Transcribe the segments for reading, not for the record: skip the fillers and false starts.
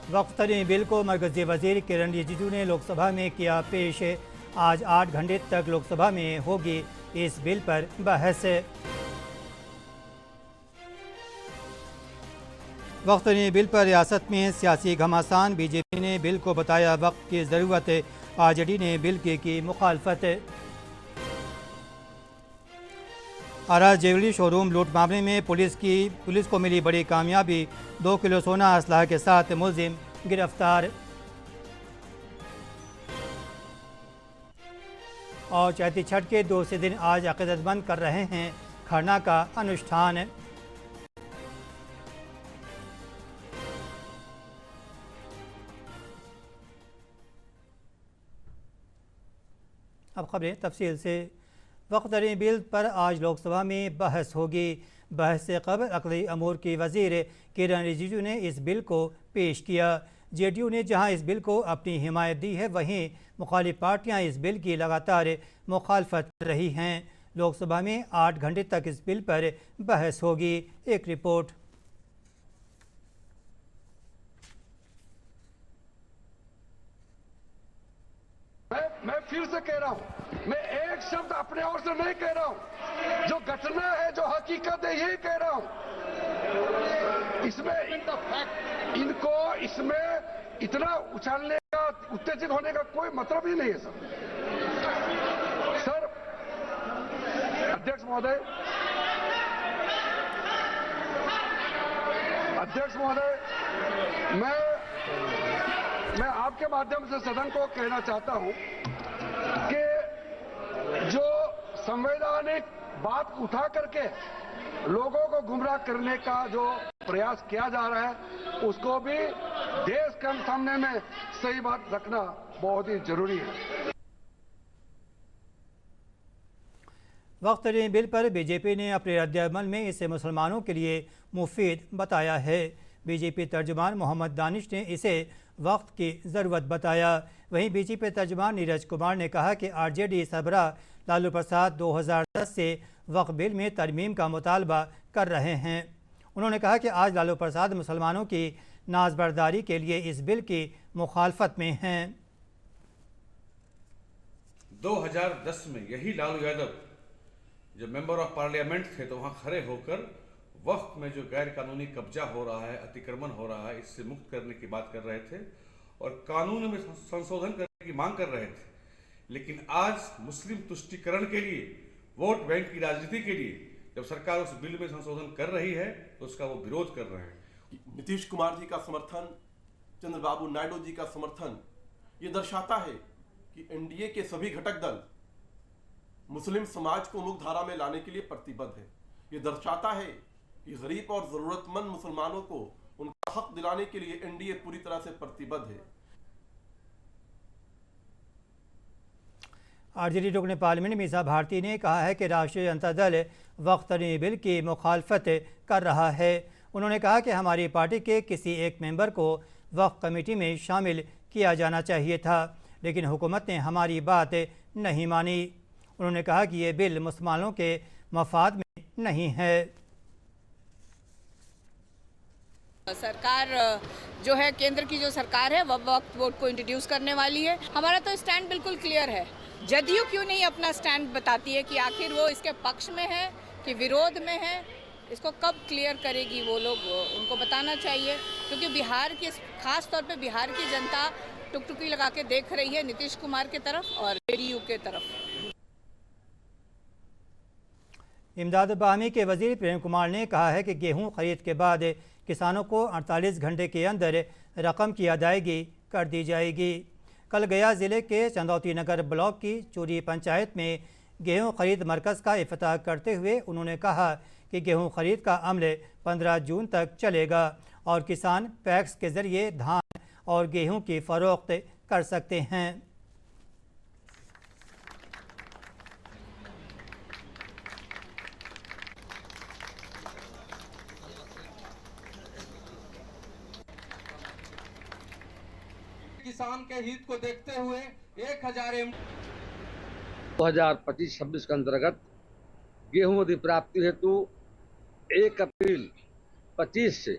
वक्फ तरीन बिल को मरकजी वजीर किरण रिजिजू ने लोकसभा में किया पेश। आज 8 घंटे तक लोकसभा में होगी इस बिल पर बहस। वक्फ तरीन बिल पर रियासत में सियासी घमासान। बीजेपी ने बिल को बताया वक्त की ज़रूरत। आरजेडी ने बिल की मुखालफत। आरा ज्वेलरी शोरूम लूट मामले में पुलिस को मिली बड़ी कामयाबी। 2 किलो सोना असलाह के साथ मुलजिम गिरफ्तार। और चैती छठ के दूसरे दिन आज अक़ीदतमंद कर रहे हैं खरना का अनुष्ठान। अब खबरें तफसील से। वक्फ तरीन बिल पर आज लोकसभा में बहस होगी। बहस से कबल अक़ली अमूर की वज़ीर किरण रिजिजू ने इस बिल को पेश किया। जेडीयू ने जहां इस बिल को अपनी हिमायत दी है, वहीं मुखालिफ पार्टियां इस बिल की लगातार मुखालफत कर रही हैं। लोकसभा में 8 घंटे तक इस बिल पर बहस होगी। एक रिपोर्ट। मैं फिर से कह रहा हूं, मैं एक शब्द अपने ओर से नहीं कह रहा हूं, जो घटना है, जो हकीकत है, यही कह रहा हूं। इसमें इनको इसमें इतना उछालने का, उत्तेजित होने का कोई मतलब ही नहीं है सर। अध्यक्ष महोदय, मैं आपके माध्यम से सदन को कहना चाहता हूं कि जो संवैधानिक बात उठा करके लोगों को गुमराह करने का जो प्रयास किया जा रहा है, उसको भी देश के सामने में सही बात रखना बहुत ही जरूरी है। वक्फ तरीन बिल पर बीजेपी ने अपने रद्द-ए-अमल में इसे मुसलमानों के लिए मुफीद बताया है। बीजेपी तर्जुमान मोहम्मद दानिश ने इसे वक्त की ज़रूरत बताया। वहीं बीजेपी तर्जुमान नीरज कुमार ने कहा कि आरजेडी सरबराह लालू प्रसाद 2010 से वक्फ बिल में तरमीम का मुतालबा कर रहे हैं। उन्होंने कहा कि आज लालू प्रसाद मुसलमानों की नाजबरदारी के लिए इस बिल की मुखालफत में हैं। 2010 में यही लालू यादव जब मेंबर ऑफ पार्लियामेंट थे तो वहां खड़े होकर वक्फ में जो गैर कानूनी कब्जा हो रहा है, अतिक्रमण हो रहा है, इससे मुक्त करने की बात कर रहे थे और कानून में संशोधन करने की मांग कर रहे थे। लेकिन आज मुस्लिम तुष्टीकरण के लिए, वोट बैंक की राजनीति के लिए जब सरकार उस बिल में संशोधन कर रही है तो उसका वो विरोध कर रहे हैं। नीतीश कुमार जी का समर्थन, चंद्रबाबू नायडू जी का समर्थन, ये दर्शाता है कि एनडीए के सभी घटक दल मुस्लिम समाज को मुख्य धारा में लाने के लिए प्रतिबद्ध है। ये दर्शाता है कि गरीब और जरूरतमंद मुसलमानों को उनका हक दिलाने के लिए एनडीए पूरी तरह से प्रतिबद्ध है। आरजेडी रुकन पार्लियामेंट मीसा भारती ने कहा है कि राष्ट्रीय जनता दल वक्फ तरीन बिल की मुखालफत कर रहा है। उन्होंने कहा कि हमारी पार्टी के किसी एक मेंबर को वक्फ कमेटी में शामिल किया जाना चाहिए था, लेकिन हुकूमत ने हमारी बात नहीं मानी। उन्होंने कहा कि ये बिल मुसलमानों के मफाद में नहीं है। सरकार जो है, केंद्र की जो सरकार है, वह वक्फ बोर्ड को इंट्रोड्यूस करने वाली है। हमारा तो स्टैंड बिल्कुल क्लियर है। जदयू क्यों नहीं अपना स्टैंड बताती है कि आखिर वो इसके पक्ष में है कि विरोध में है? इसको कब क्लियर करेगी वो लोग, उनको बताना चाहिए, क्योंकि बिहार की, खास तौर पे बिहार की जनता टुकटुकी लगा के देख रही है नीतीश कुमार की तरफ और जेडीयू के तरफ। इमदाद बाहमी के वजीर प्रेम कुमार ने कहा है कि गेहूं खरीद के बाद किसानों को 48 घंटे के अंदर रकम की अदायगी कर दी जाएगी। कल गया ज़िले के चंदौती नगर ब्लॉक की चूरी पंचायत में गेहूं खरीद मरकज़ का इफ्तिताह करते हुए उन्होंने कहा कि गेहूं खरीद का अमल 15 जून तक चलेगा और किसान पैक्स के ज़रिए धान और गेहूं की फ़रोख्त कर सकते हैं। किसान के हित को देखते हुए 2025-26 के अंतर्गत गेहूं अधिप्राप्ति हेतु 1 अप्रैल 25 से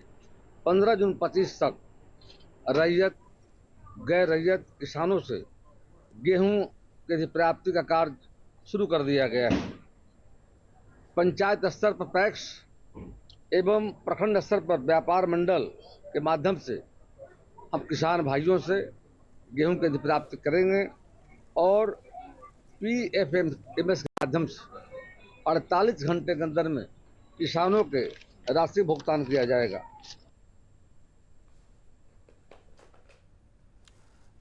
15 जून 25 तक रैयत गैर रैयत किसानों से गेहूं की प्राप्ति का कार्य शुरू कर दिया गया है। पंचायत स्तर पर पैक्स एवं प्रखंड स्तर पर व्यापार मंडल के माध्यम से हम किसान भाइयों से गेहूं की प्राप्ति करेंगे और PFMS के माध्यम से 48 घंटे के अंदर में किसानों के राशि भुगतान किया जाएगा।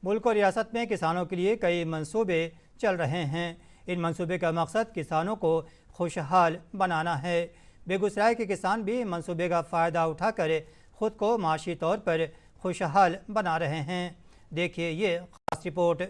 मुल्क और रियासत में किसानों के लिए कई मंसूबे चल रहे हैं। इन मंसूबे का मकसद किसानों को खुशहाल बनाना है। बेगूसराय के किसान भी मंसूबे का फ़ायदा उठाकर ख़ुद को माशी तौर पर खुशहाल बना रहे हैं। देखिए ये खास रिपोर्ट।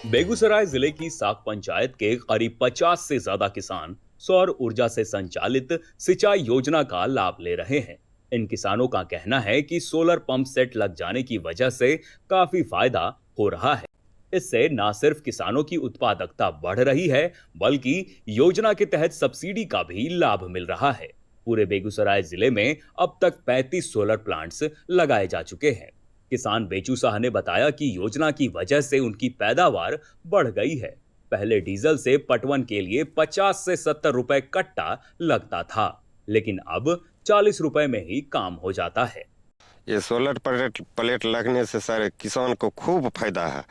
बेगूसराय जिले की साख पंचायत के करीब 50 से ज्यादा किसान सौर ऊर्जा से संचालित सिंचाई योजना का लाभ ले रहे हैं। इन किसानों का कहना है कि सोलर पंप सेट लग जाने की वजह से काफी फायदा हो रहा है। इससे न सिर्फ किसानों की उत्पादकता बढ़ रही है बल्कि योजना के तहत सब्सिडी का भी लाभ मिल रहा है। पूरे बेगूसराय जिले में अब तक 35 सोलर प्लांट्स लगाए जा चुके हैं। किसान बेचू शाह ने बताया कि योजना की वजह से उनकी पैदावार बढ़ गई है। पहले डीजल से पटवन के लिए 50 से 70 रुपए कट्टा लगता था, लेकिन अब 40 रुपए में ही काम हो जाता है। ये सोलर प्लेट लगने से सर किसान को खूब फायदा है।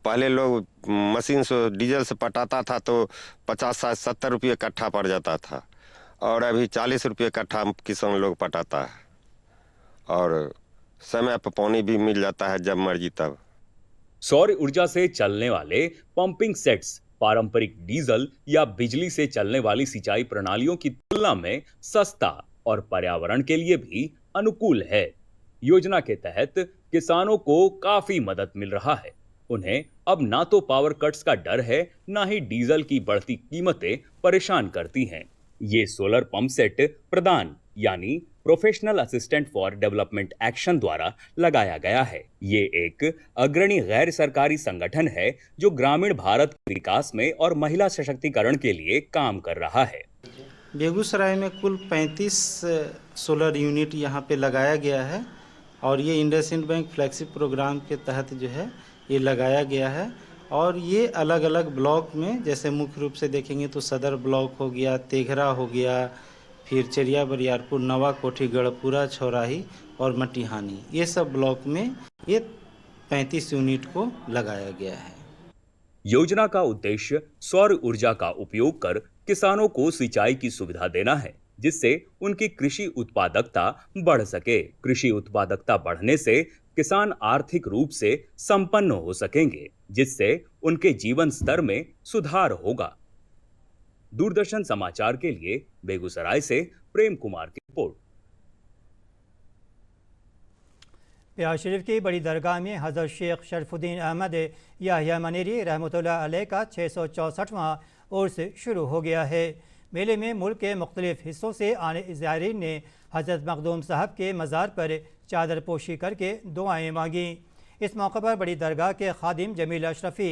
पहले लोग मशीन से डीजल से पटाता था तो 50-70 रुपये कट्ठा पड़ जाता था और अभी 40 रुपये कट्ठा किसान लोग पटाता है और समय पर पानी भी मिल जाता है जब मर्जी तब। सौर ऊर्जा से चलने वाले पंपिंग सेट्स पारंपरिक डीजल या बिजली से चलने वाली सिंचाई प्रणालियों की तुलना में सस्ता और पर्यावरण के लिए भी अनुकूल है। योजना के तहत किसानों को काफी मदद मिल रहा है। उन्हें अब ना तो पावर कट्स का डर है, ना ही डीजल की बढ़ती कीमतें परेशान करती हैं। ये सोलर पंप सेट प्रदान यानी professional assistant for development action द्वारा लगाया गया है। ये एक अग्रणी गैर सरकारी संगठन है जो ग्रामीण भारत के विकास में और महिला सशक्तिकरण के लिए काम कर रहा है। बेगूसराय में कुल 35 सोलर यूनिट यहाँ पे लगाया गया है और ये इंडसइंड बैंक फ्लैगशिप प्रोग्राम के तहत जो है ये लगाया गया है। और ये अलग अलग ब्लॉक में, जैसे मुख्य रूप से देखेंगे तो सदर ब्लॉक हो गया, तेघरा हो गया, फिर चरिया बरियारपुर, नवा कोठी, गढ़पुरा, छौराही और मटिहानी, ये सब ब्लॉक में ये 35 यूनिट को लगाया गया है। योजना का उद्देश्य सौर ऊर्जा का उपयोग कर किसानों को सिंचाई की सुविधा देना है, जिससे उनकी कृषि उत्पादकता बढ़ सके। कृषि उत्पादकता बढ़ने से किसान आर्थिक रूप से संपन्न हो सकेंगे, जिससे उनके जीवन स्तर में सुधार होगा। दूरदर्शन समाचार के लिए बेगूसराय से प्रेम कुमार की रिपोर्ट। प्यार शरीफ की बड़ी दरगाह में हज़रत शेख शरफुद्दीन अहमद याहिया मनेरी रहमतुल्लाह अलैह का 664वां उर्स शुरू हो गया है। मेले में मुल्क के मुख्तलिफ हिस्सों से आने ज़ायरीन ने हज़रत मखदूम साहब के मज़ार पर चादर पोशी करके दुआएं मांगी। इस मौके पर बड़ी दरगाह के खादिम जमील अशरफी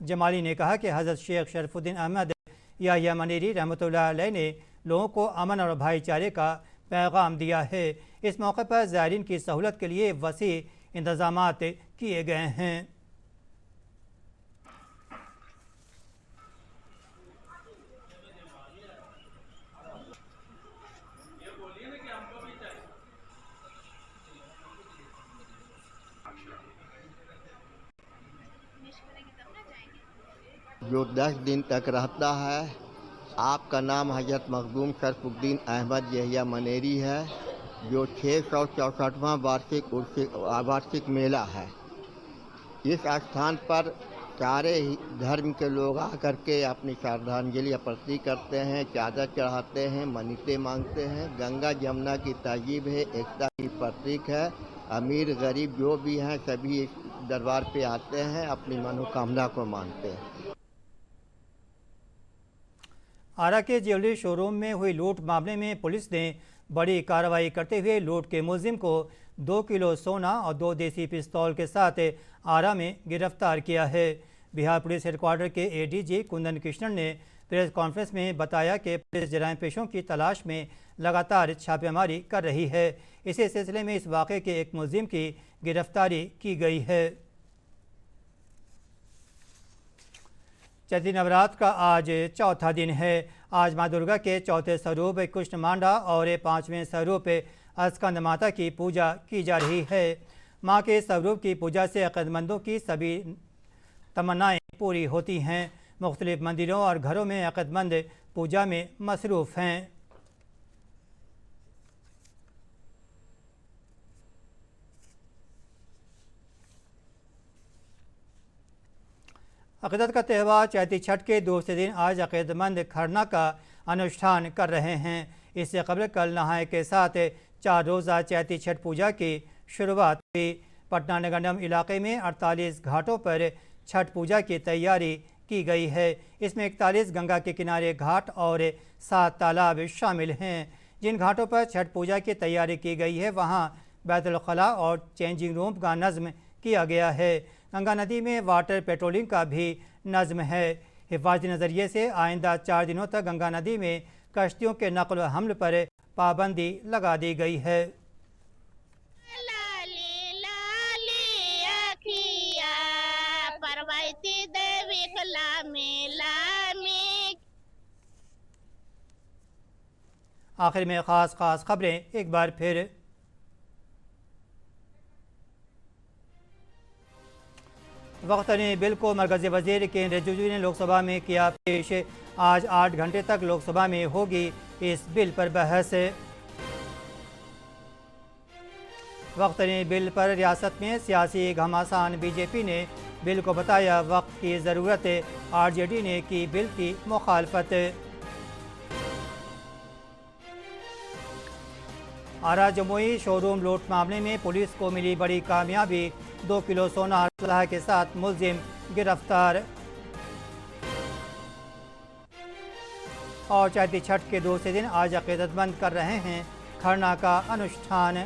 जमाली ने कहा कि हज़रत शेख शरफुद्दीन अहमद याहिया मनेरी रहमतुल्लाह अलैह ने लोगों को अमन और भाईचारे का पैगाम दिया है। इस मौके पर ज़ायरीन की सहूलत के लिए वसी इंतज़ामात किए गए हैं। जो 10 दिन तक रहता है। आपका नाम हज़रत मखदूम शरफुद्दीन अहमद याहिया मनेरी है, जो 664वां वार्षिक मेला है। इस स्थान पर सारे धर्म के लोग आकर के अपनी श्रद्धांजलि अर्पित करते हैं, चादर चढ़ाते हैं, मन्नतें मांगते हैं। गंगा जमुना की तहजीब है, एकता की प्रतीक है। अमीर गरीब जो भी हैं सभी इस दरबार पे आते हैं, अपनी मनोकामना को मानते हैं। आरा के ज्वेलरी शोरूम में हुई लूट मामले में पुलिस ने बड़ी कार्रवाई करते हुए लूट के मुलजिम को 2 किलो सोना और 2 देसी पिस्तौल के साथ आरा में गिरफ्तार किया है। बिहार पुलिस हेडक्वार्टर के एडीजी कुंदन कृष्णन ने प्रेस कॉन्फ्रेंस में बताया कि पुलिस जराइम पेशों की तलाश में लगातार छापेमारी कर रही है। इसी सिलसिले में इस वाक़े के एक मुलजिम की गिरफ्तारी की गई है। चैती नवरात्र का आज चौथा दिन है। आज माँ दुर्गा के चौथे स्वरूप कृष्ण मांडा और पांचवें स्वरूप स्कंद माता की पूजा की जा रही है। माँ के स्वरूप की पूजा से अक़ीदतमंदों की सभी तमन्नाएं पूरी होती हैं। मुख्तलिफ मंदिरों और घरों में अक़ीदतमंद पूजा में मसरूफ़ हैं। अक़ीदत का त्यौहार चैती छठ के दूसरे दिन आज अक़ीदतमंद खरना का अनुष्ठान कर रहे हैं। इससे कबल कल नहाय के साथ 4 रोज़ा चैती छठ पूजा की शुरुआत हुई। पटना नगर निगम इलाके में 48 घाटों पर छठ पूजा की तैयारी की गई है। इसमें 41 गंगा के किनारे घाट और 7 तालाब शामिल हैं। जिन घाटों पर छठ पूजा की तैयारी की गई है वहाँ बैतुल खला और चेंजिंग रूम का नज़्म किया गया है। गंगा नदी में वाटर पेट्रोलिंग का भी नज़्म है। हिफाजती नज़रिए से आइंदा 4 दिनों तक गंगा नदी में कश्तियों के नक़ल व हमल पर पाबंदी लगा दी गई है। आखिर में ख़ास खबरें एक बार फिर। वक्त ने बिल को मरकज़ी वज़ीर किरेन रिजिजू ने लोकसभा में किया पेश। आज 8 घंटे तक लोकसभा में होगी इस बिल पर बहस। वक्त ने बिल पर रियासत में सियासी घमासान। बीजेपी ने बिल को बताया वक्त की ज़रूरत। आरजेडी ने की बिल की मुखालफत। आरा जमुई शोरूम लूट मामले में पुलिस को मिली बड़ी कामयाबी। 2 किलो सोना असलहा के साथ मुलजिम गिरफ्तार। और चैती छठ के दूसरे दिन आज अक़ीदतमंद कर रहे हैं खरना का अनुष्ठान।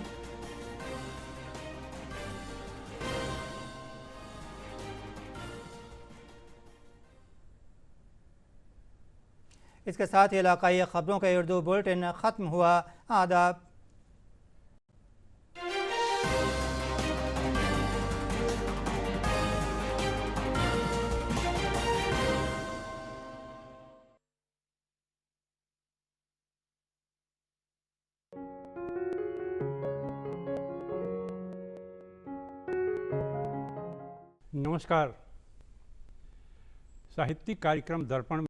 इसके साथ ही इलाकाई खबरों का उर्दू बुलेटिन ख़त्म हुआ। आदाब। नमस्कार। साहित्यिक कार्यक्रम दर्पण